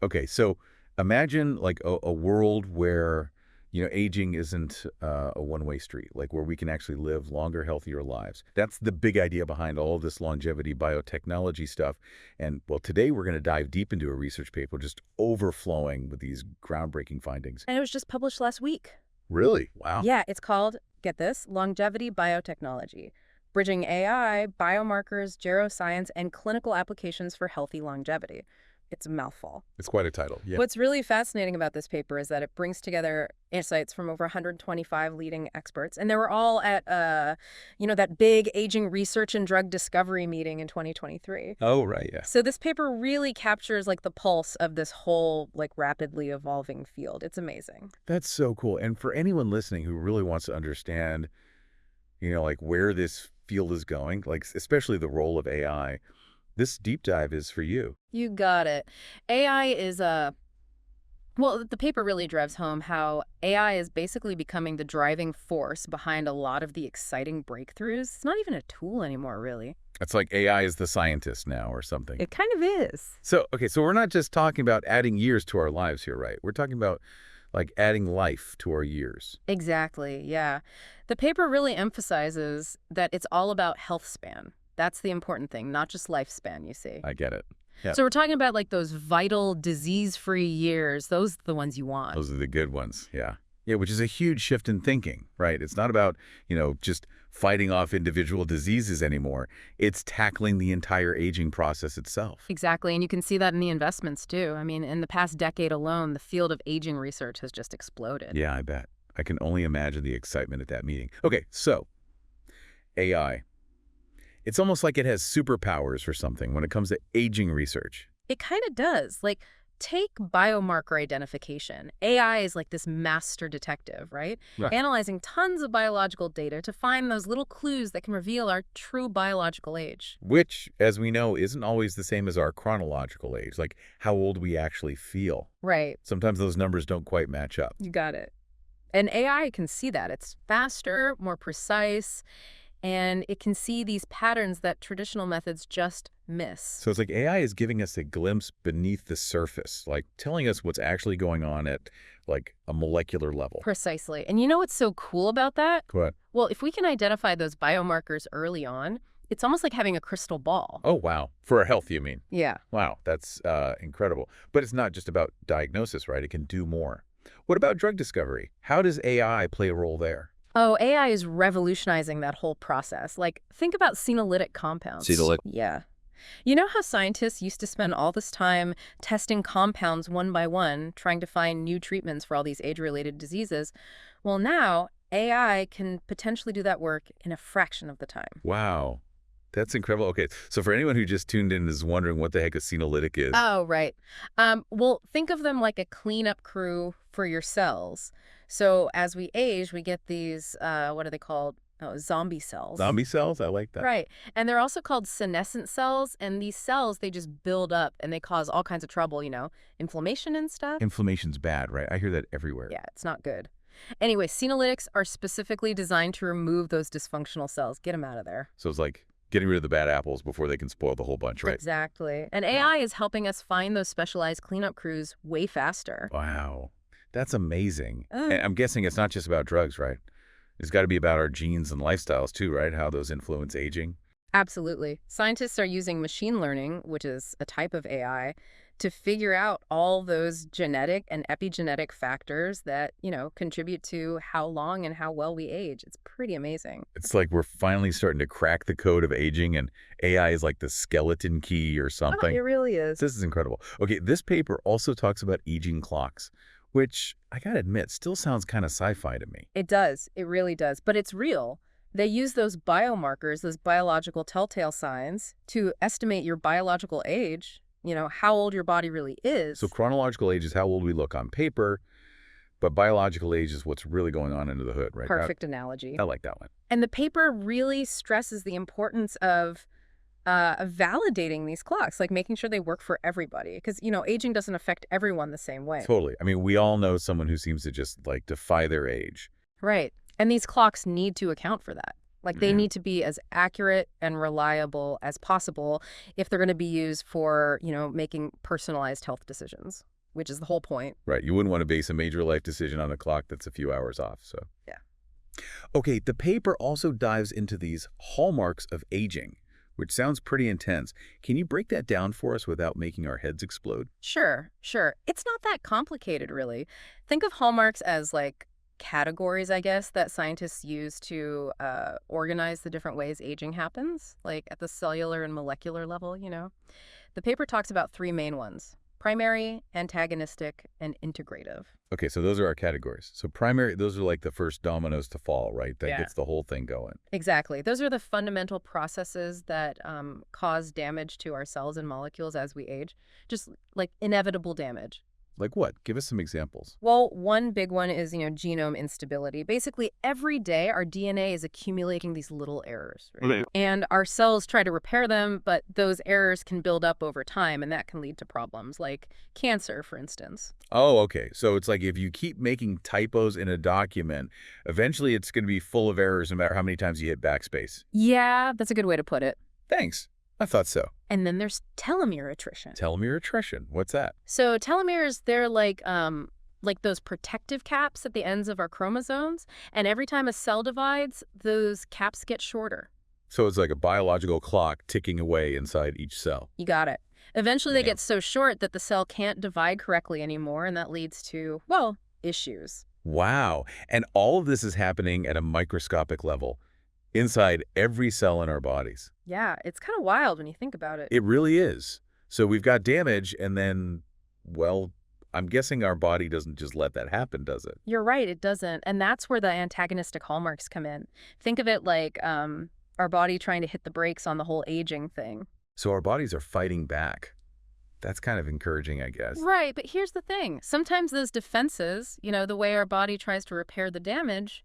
Okay, so imagine like a world where, aging isn't a one-way street, like where we can actually live longer, healthier lives. That's the big idea behind all of this longevity biotechnology stuff. And well, today we're going to dive deep into a research paper just overflowing with these groundbreaking findings. And it was just published last week. Really? Wow. Yeah, it's called, get this, Longevity Biotechnology, Bridging AI, Biomarkers, Geroscience, and Clinical Applications for Healthy Longevity. It's a mouthful. It's quite a title. Yeah. What's really fascinating about this paper is that it brings together insights from over 125 leading experts, and they were all at, that big aging research and drug discovery meeting in 2023. Oh, right. Yeah. So this paper really captures like the pulse of this whole like rapidly evolving field. It's amazing. That's so cool. And for anyone listening who really wants to understand, like where this field is going, like especially the role of AI, this deep dive is for you. You got it. AI is the paper really drives home how AI is basically becoming the driving force behind a lot of the exciting breakthroughs. It's not even a tool anymore, really. It's like AI is the scientist now or something. It kind of is. So we're not just talking about adding years to our lives here, right? We're talking about like adding life to our years. Exactly, yeah. The paper really emphasizes that it's all about health span. That's the important thing, not just lifespan, you see. I get it. Yeah. So we're talking about like those vital, disease-free years. Those are the ones you want. Those are the good ones. Yeah. Yeah, which is a huge shift in thinking, right? It's not about, just fighting off individual diseases anymore. It's tackling the entire aging process itself. Exactly, and you can see that in the investments too. I mean, in the past decade alone, the field of aging research has just exploded. Yeah, I bet. I can only imagine the excitement at that meeting. Okay, so AI. It's almost like it has superpowers or something when it comes to aging research. It kind of does. Like, take biomarker identification. AI is like this master detective, right? Right. Analyzing tons of biological data to find those little clues that can reveal our true biological age. Which, as we know, isn't always the same as our chronological age, like how old we actually feel. Right. Sometimes those numbers don't quite match up. You got it. And AI can see that. It's faster, more precise, and it can see these patterns that traditional methods just miss. So it's like AI is giving us a glimpse beneath the surface, like telling us what's actually going on at like a molecular level. Precisely. And you know what's so cool about that? What? Well, if we can identify those biomarkers early on, it's almost like having a crystal ball. Oh, wow. For our health, you mean? Yeah. Wow, that's incredible. But it's not just about diagnosis, right? It can do more. What about drug discovery? How does AI play a role there? Oh, AI is revolutionizing that whole process. Like, think about senolytic compounds. Senolytic? Yeah. You know how scientists used to spend all this time testing compounds one by one, trying to find new treatments for all these age-related diseases? Well, now AI can potentially do that work in a fraction of the time. Wow. That's incredible. Okay, so for anyone who just tuned in and is wondering what the heck a senolytic is. Oh, right. Well, think of them like a cleanup crew for your cells. So as we age, we get these, what are they called? Oh, zombie cells. Zombie cells? I like that. Right. And they're also called senescent cells. And these cells, they just build up and they cause all kinds of trouble, inflammation and stuff. Inflammation's bad, right? I hear that everywhere. Yeah, it's not good. Anyway, senolytics are specifically designed to remove those dysfunctional cells. Get them out of there. So it's like getting rid of the bad apples before they can spoil the whole bunch, right? Exactly. And AI is helping us find those specialized cleanup crews way faster. Wow. That's amazing. And I'm guessing it's not just about drugs, right? It's got to be about our genes and lifestyles too, right? How those influence aging. Absolutely. Scientists are using machine learning, which is a type of AI, to figure out all those genetic and epigenetic factors that, contribute to how long and how well we age. It's pretty amazing. It's like we're finally starting to crack the code of aging, and AI is like the skeleton key or something. Oh, it really is. This is incredible. Okay, this paper also talks about aging clocks, which I gotta admit still sounds kind of sci-fi to me. It does. It really does. But it's real. They use those biomarkers, those biological telltale signs, to estimate your biological age, how old your body really is. So chronological age is how old we look on paper, but biological age is what's really going on under the hood, right? Perfect analogy. I like that one. And the paper really stresses the importance of validating these clocks, like making sure they work for everybody. Because, aging doesn't affect everyone the same way. Totally. I mean, we all know someone who seems to just, defy their age. Right. And these clocks need to account for that. Like they Yeah. need to be as accurate and reliable as possible if they're going to be used for, making personalized health decisions, which is the whole point. Right. You wouldn't want to base a major life decision on a clock that's a few hours off. So, Yeah. okay, the paper also dives into these hallmarks of aging, which sounds pretty intense. Can you break that down for us without making our heads explode? Sure, sure. It's not that complicated, really. Think of hallmarks as like categories, I guess, that scientists use to organize the different ways aging happens, like at the cellular and molecular level. The paper talks about three main ones: primary, antagonistic, and integrative. Okay, so those are our categories. So primary, those are like the first dominoes to fall, right? That Yeah. gets the whole thing going. Exactly. Those are the fundamental processes that cause damage to our cells and molecules as we age, just like inevitable damage. Like what? Give us some examples. Well, one big one is, genome instability. Basically, every day our DNA is accumulating these little errors, right? Okay. And our cells try to repair them, but those errors can build up over time, and that can lead to problems like cancer, for instance. Oh, okay. So it's like if you keep making typos in a document, eventually it's going to be full of errors no matter how many times you hit backspace. Yeah, that's a good way to put it. Thanks. I thought so. And then there's telomere attrition. Telomere attrition. What's that? So telomeres, they're like those protective caps at the ends of our chromosomes, and every time a cell divides, those caps get shorter. So it's like a biological clock ticking away inside each cell. You got it. Eventually they Damn. get so short that the cell can't divide correctly anymore, and that leads to, well, issues. Wow. And all of this is happening at a microscopic level inside every cell in our bodies. Yeah, it's kind of wild when you think about it. It really is. So we've got damage and then, well, I'm guessing our body doesn't just let that happen, does it? You're right, it doesn't. And that's where the antagonistic hallmarks come in. Think of it like our body trying to hit the brakes on the whole aging thing. So our bodies are fighting back. That's kind of encouraging, I guess. Right, but here's the thing. Sometimes those defenses, the way our body tries to repair the damage,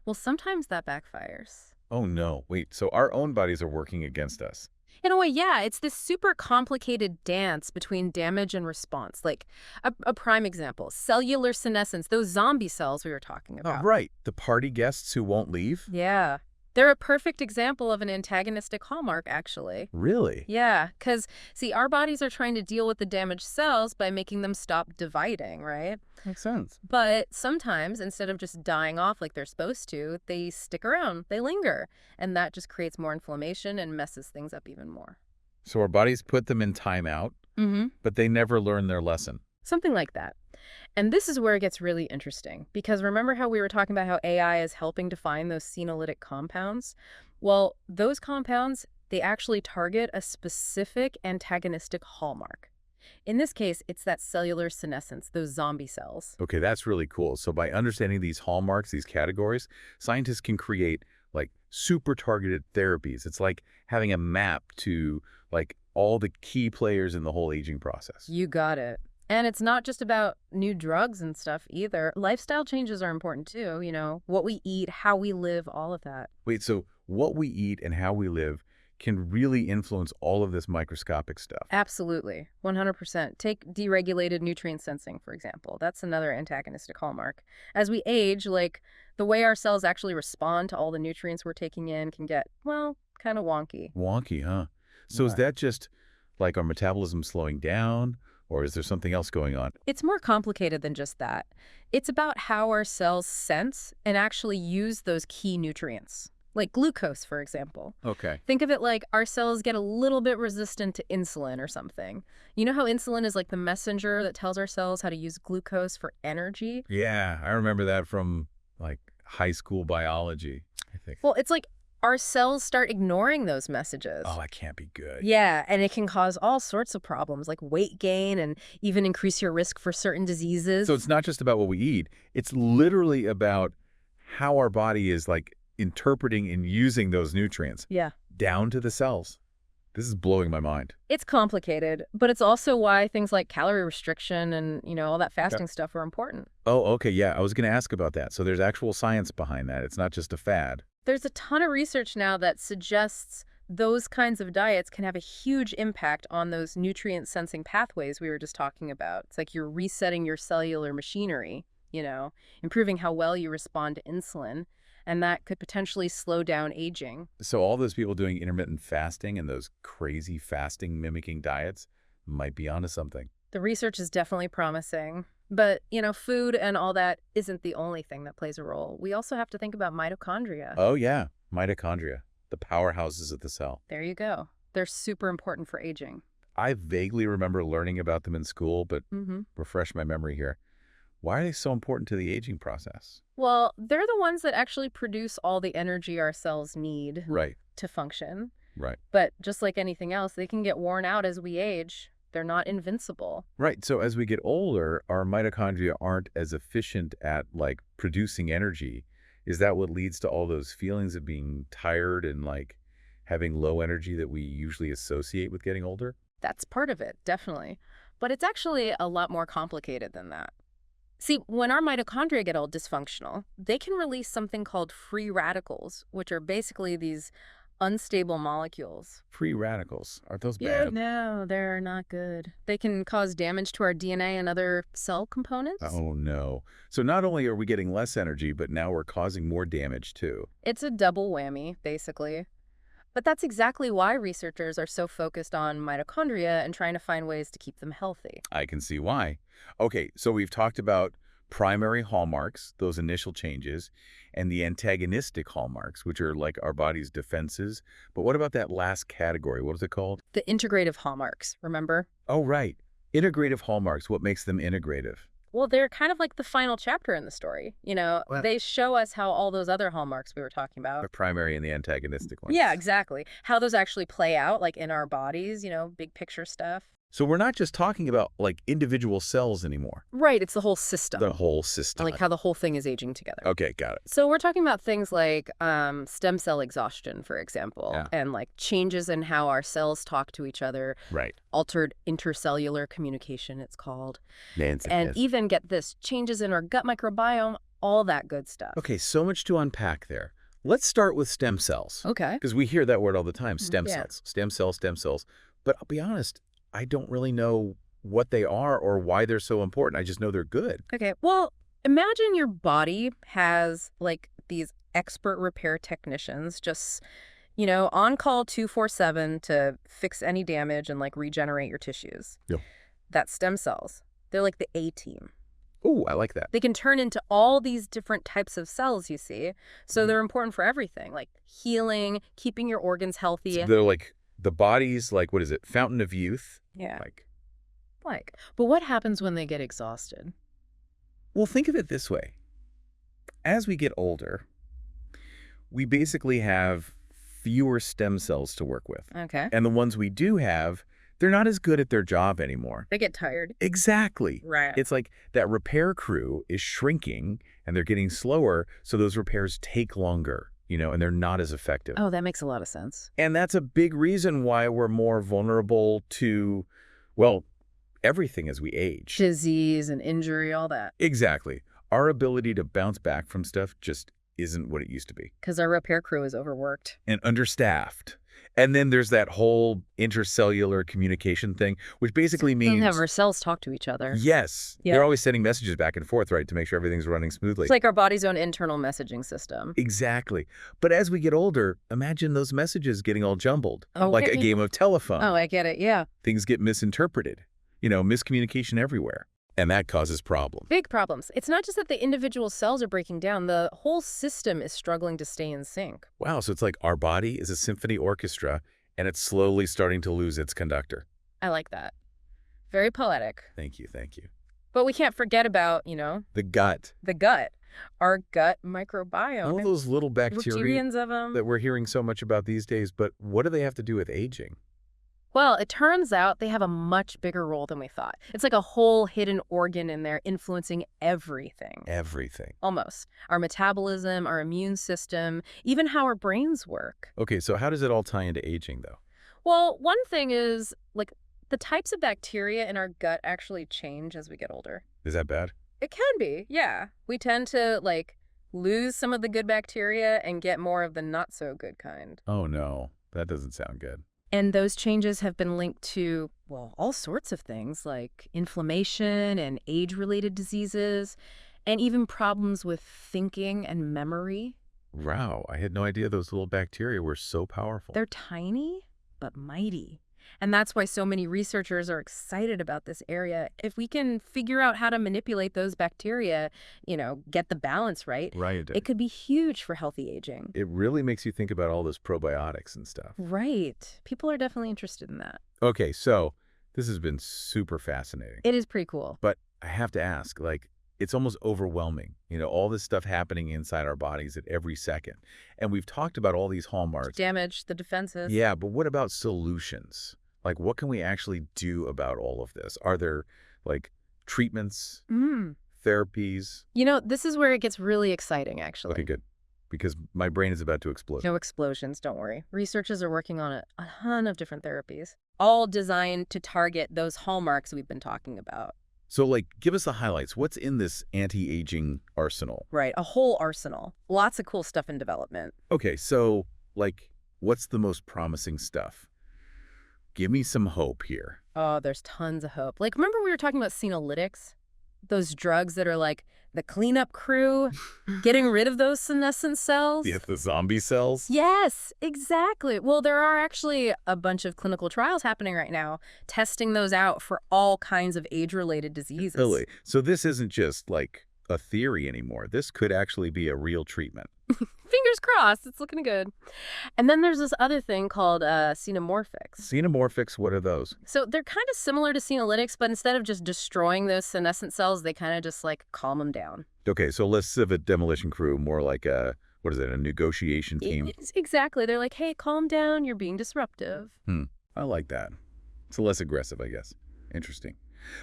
well, sometimes that backfires. Oh no, wait, so our own bodies are working against us. In a way, yeah, it's this super complicated dance between damage and response. Like a prime example, cellular senescence, those zombie cells we were talking Oh, about. right. The party guests who won't leave? Yeah. They're a perfect example of an antagonistic hallmark, actually. Really? Yeah, because, see, our bodies are trying to deal with the damaged cells by making them stop dividing, right? Makes sense. But sometimes, instead of just dying off like they're supposed to, they stick around, they linger. And that just creates more inflammation and messes things up even more. So our bodies put them in timeout, Mm-hmm. but they never learn their lesson. Something like that. And this is where it gets really interesting, because remember how we were talking about how AI is helping define those senolytic compounds? Well, those compounds, they actually target a specific antagonistic hallmark. In this case, it's that cellular senescence, those zombie cells. Okay, that's really cool. So by understanding these hallmarks, these categories, scientists can create like super targeted therapies. It's like having a map to like all the key players in the whole aging process. You got it. And it's not just about new drugs and stuff either. Lifestyle changes are important too, what we eat, how we live, all of that. Wait, so what we eat and how we live can really influence all of this microscopic stuff. Absolutely. 100%. Take deregulated nutrient sensing, for example. That's another antagonistic hallmark. As we age, like the way our cells actually respond to all the nutrients we're taking in can get, well, kind of wonky. Wonky, huh? So is Right. that just like our metabolism slowing down, or is there something else going on? It's more complicated than just that. It's about how our cells sense and actually use those key nutrients, like glucose, for example. Okay. Think of it like our cells get a little bit resistant to insulin or something. You know how insulin is like the messenger that tells our cells how to use glucose for energy? Yeah, I remember that from like high school biology, I think. Well, it's like our cells start ignoring those messages. Oh, that can't be good. Yeah, and it can cause all sorts of problems like weight gain and even increase your risk for certain diseases. So it's not just about what we eat. It's literally about how our body is like interpreting and using those nutrients Yeah. down to the cells. This is blowing my mind. It's complicated, but it's also why things like calorie restriction and, all that fasting stuff are important. Oh, okay. Yeah, I was going to ask about that. So there's actual science behind that. It's not just a fad. There's a ton of research now that suggests those kinds of diets can have a huge impact on those nutrient sensing pathways we were just talking about. It's like you're resetting your cellular machinery, improving how well you respond to insulin. and that could potentially slow down aging. So all those people doing intermittent fasting and those crazy fasting mimicking diets might be onto something. The research is definitely promising. But, food and all that isn't the only thing that plays a role. We also have to think about mitochondria. Oh yeah, mitochondria, the powerhouses of the cell. There you go. They're super important for aging. I vaguely remember learning about them in school, but refresh my memory here. Why are they so important to the aging process? Well, they're the ones that actually produce all the energy our cells need Right, to function. right. But just like anything else, they can get worn out as we age. They're not invincible. Right, so as we get older, our mitochondria aren't as efficient at, like, producing energy. Is that what leads to all those feelings of being tired and, like, having low energy that we usually associate with getting older? That's part of it, definitely. But it's actually a lot more complicated than that. See, when our mitochondria get all dysfunctional, they can release something called free radicals, which are basically these unstable molecules. Free radicals, are those Yeah, bad? no, they're not good. They can cause damage to our DNA and other cell components. Oh no. So not only are we getting less energy, but now we're causing more damage too. It's a double whammy, basically. But that's exactly why researchers are so focused on mitochondria and trying to find ways to keep them healthy. I can see why. Okay, so we've talked about primary hallmarks, those initial changes, and the antagonistic hallmarks, which are like our body's defenses. But what about that last category? What is it called? The integrative hallmarks, remember? Oh, right. Integrative hallmarks. What makes them integrative? Well, they're kind of like the final chapter in the story. Well, They show us how all those other hallmarks we were talking the about. primary and the antagonistic ones. Yeah, exactly. How those actually play out, like in our bodies, big picture stuff. So we're not just talking about like individual cells anymore. Right, it's the whole system. The whole system. Like how the whole thing is aging together. Okay, got it. So we're talking about things like stem cell exhaustion, for example, Yeah. and like changes in how our cells talk to each other, Right. altered intercellular communication, it's called. Nancy. And even, get this, changes in our gut microbiome, all that good stuff. Okay, so much to unpack there. Let's start with stem cells. Okay. Because we hear that word all the time, stem Yeah. cells, stem cells, stem cells. But I'll be honest, I don't really know what they are or why they're so important. I just know they're good. Okay. Well, imagine your body has like these expert repair technicians just, on call 24/7 to fix any damage and like regenerate your tissues. Yeah. That's stem cells. They're like the A team. Ooh, I like that. They can turn into all these different types of cells, you see. So Mhm. they're important for everything, like healing, keeping your organs healthy. So they're like the body's, like, what is it, fountain of youth? Yeah. Like, But what happens when they get exhausted? well, think of it this way. As we get older, we basically have fewer stem cells to work with. Okay. And the ones we do have, they're not as good at their job anymore. They get tired. Exactly. Right. It's like that repair crew is shrinking and they're getting slower, so those repairs take longer, and they're not as effective. Oh, that makes a lot of sense. And that's a big reason why we're more vulnerable to, well, everything as we age. Disease and injury, all that. Exactly. Our ability to bounce back from stuff just isn't what it used to be. Because our repair crew is overworked. And understaffed. And then there's that whole intercellular communication thing, which basically We don't means... have our cells talk to each other. Yes. Yeah. They're always sending messages back and forth, right, to make sure everything's running smoothly. It's like our body's own internal messaging system. Exactly. But as we get older, imagine those messages getting all jumbled. Like a Okay. game of telephone. Oh, I get it. Yeah. Things get misinterpreted. Miscommunication everywhere. And that causes problems. Big problems. It's not just that the individual cells are breaking down. The whole system is struggling to stay in sync. Wow, so it's like our body is a symphony orchestra, and it's slowly starting to lose its conductor. I like that. Very poetic. Thank you, thank you. But we can't forget about, The gut. the gut. Our gut microbiome. All those little bacteria Bajillions of them. that we're hearing so much about these days, but what do they have to do with aging? Well, it turns out they have a much bigger role than we thought. It's like a whole hidden organ in there influencing everything. Everything. Almost. Our metabolism, our immune system, even how our brains work. Okay, so how does it all tie into aging, though? Well, one thing is, like, the types of bacteria in our gut actually change as we get older. Is that bad? It can be, yeah. We tend to, like, lose some of the good bacteria and get more of the not so good kind. Oh, no. That doesn't sound good. And those changes have been linked to, well, all sorts of things like inflammation and age-related diseases, and even problems with thinking and memory. Wow, I had no idea those little bacteria were so powerful. They're tiny, but mighty. And that's why so many researchers are excited about this area. If we can figure out how to manipulate those bacteria, get the balance right, Right. it could be huge for healthy aging. It really makes you think about all those probiotics and stuff. Right. People are definitely interested in that. Okay, so this has been super fascinating. It is pretty cool. But I have to ask, it's almost overwhelming, all this stuff happening inside our bodies at every second. And we've talked about all these hallmarks. Damage the defenses. Yeah, but what about solutions? What can we actually do about all of this? Are there, treatments, therapies? This is where it gets really exciting, actually. Okay, good. Because my brain is about to explode. No explosions, don't worry. Researchers are working on a ton of different therapies, all designed to target those hallmarks we've been talking about. So, give us the highlights. What's in this anti-aging arsenal? Right, a whole arsenal. Lots of cool stuff in development. Okay, so, what's the most promising stuff? Give me some hope here. Oh, there's tons of hope. Remember we were talking about Senolytics? Those drugs that are the cleanup crew, getting rid of those senescent cells? Yeah, the zombie cells? Yes, exactly. Well, there are actually a bunch of clinical trials happening right now, testing those out for all kinds of age-related diseases. Really? So this isn't just, a theory anymore. This could actually be a real treatment. Fingers crossed. It's looking good. And then there's this other thing called Xenomorphics. Xenomorphics, what are those? So they're kind of similar to Senolytics, but instead of just destroying those senescent cells, they kind of just calm them down. Okay, so less of a demolition crew, more like a negotiation team? Exactly. They're like, hey, calm down. You're being disruptive. I like that. It's less aggressive, I guess. Interesting.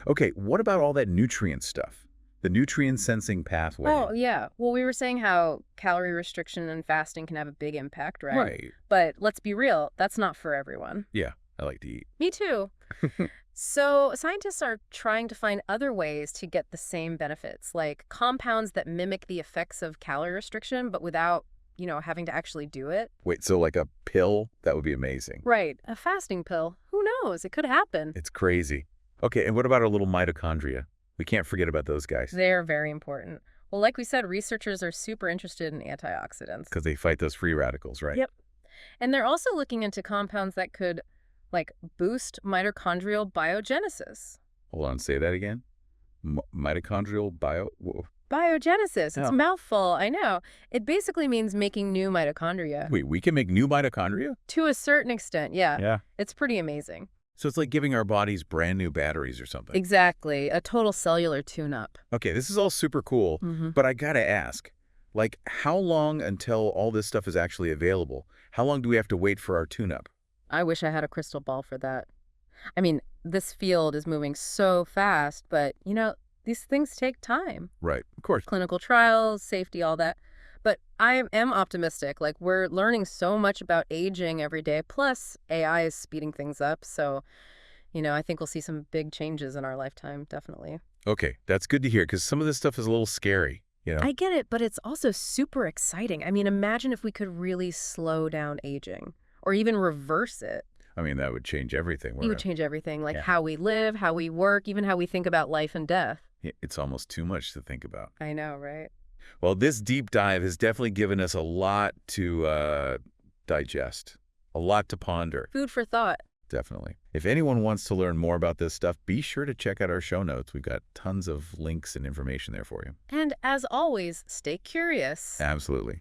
Okay, what about all that nutrient stuff? The nutrient sensing pathway. Oh, yeah. Well, we were saying how calorie restriction and fasting can have a big impact, right? Right. But let's be real, that's not for everyone. Yeah, I like to eat. Me too. So scientists are trying to find other ways to get the same benefits, like compounds that mimic the effects of calorie restriction, but without, having to actually do it. Wait, so a pill? That would be amazing. Right. A fasting pill. Who knows? It could happen. It's crazy. Okay, and what about our little mitochondria? We can't forget about those guys. They're very important. Well, like we said, researchers are super interested in antioxidants. Because they fight those free radicals, right? Yep. And they're also looking into compounds that could, boost mitochondrial biogenesis. Hold on, say that again. Mitochondrial Biogenesis. It's Oh. a mouthful, I know. It basically means making new mitochondria. Wait, we can make new mitochondria? To a certain extent, yeah. Yeah. It's pretty amazing. So it's like giving our bodies brand new batteries or something. Exactly. A total cellular tune-up. Okay, this is all super cool, but I gotta ask, how long until all this stuff is actually available? How long do we have to wait for our tune-up? I wish I had a crystal ball for that. I mean, this field is moving so fast, but, these things take time. Right, of course. Clinical trials, safety, all that. But I am optimistic. We're learning so much about aging every day. Plus, AI is speeding things up. So, I think we'll see some big changes in our lifetime, definitely. Okay, that's good to hear, because some of this stuff is a little scary, I get it, but it's also super exciting. I mean, imagine if we could really slow down aging or even reverse it. I mean, that would change everything. It would change everything, Yeah. how we live, how we work, even how we think about life and death. It's almost too much to think about. I know, right? Well, this deep dive has definitely given us a lot to digest, a lot to ponder. Food for thought. Definitely. If anyone wants to learn more about this stuff, be sure to check out our show notes. We've got tons of links and information there for you. And as always, stay curious. Absolutely.